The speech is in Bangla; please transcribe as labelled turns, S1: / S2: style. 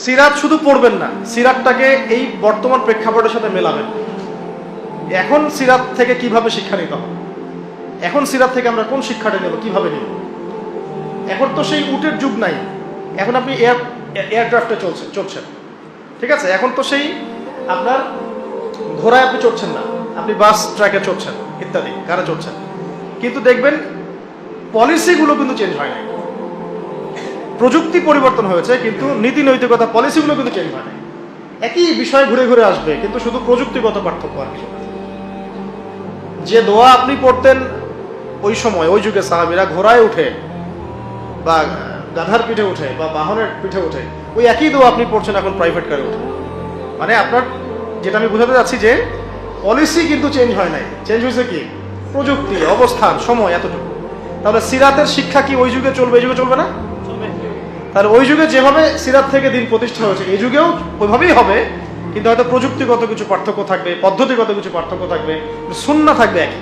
S1: সিরাত শুধু পড়বেন না, সিরাতটাকে এই বর্তমান প্রেক্ষাপটের সাথে মেলাবেন। এখন সিরাত থেকে কিভাবে শিক্ষা নিতে হবে, এখন সিরাত থেকে আমরা কোন শিক্ষাটা নেব, কিভাবে নেব। এখন তো সেই উটের যুগ নাই, এখন আপনি এয়ারক্রাফটে চড়ছেন, ঠিক আছে। এখন তো সেই আপনার ঘোড়ায় আপনি চড়ছেন না, আপনি বাস ট্র্যাকে চড়ছেন, ইত্যাদি কারে চড়ছেন। কিন্তু দেখবেন পলিসিগুলো কিন্তু চেঞ্জ হয় নাই। প্রযুক্তি পরিবর্তন হয়েছে কিন্তু নীতি নৈতিকতা পলিসিগুলো কিন্তু চেঞ্জ হয় নাই। একই বিষয় ঘুরে ঘুরে আসবে, কিন্তু শুধু প্রযুক্তিগত পার্থক্য আর কি। যে দোয়া আপনি পড়তেন ওই সময়, ওই যুগে সাহাবীরা ঘোড়ায় উঠে বা গাধার পিঠে উঠে বা বাহনের পিঠে উঠে, ওই একই দোয়া আপনি পড়ছেন এখন প্রাইভেট কারে উঠে। মানে আপনার, যেটা আমি বোঝাতে যাচ্ছি যে পলিসি কিন্তু চেঞ্জ হয় নাই, চেঞ্জ হয়েছে কি প্রযুক্তি, অবস্থান, সময়, এতটুকু। তাহলে সিরাতের শিক্ষা কি ওই যুগে চলবে, এই যুগে চলবে না? তাহলে ওই যুগে যেভাবে সিরাত থেকে দিন প্রতিষ্ঠা হয়েছে, এই যুগেও ওইভাবেই হবে, কিন্তু হয়তো প্রযুক্তিগত কিছু পার্থক্য থাকবে, পদ্ধতিগত কিছু পার্থক্য থাকবে, সুন্নাহ থাকবে একই।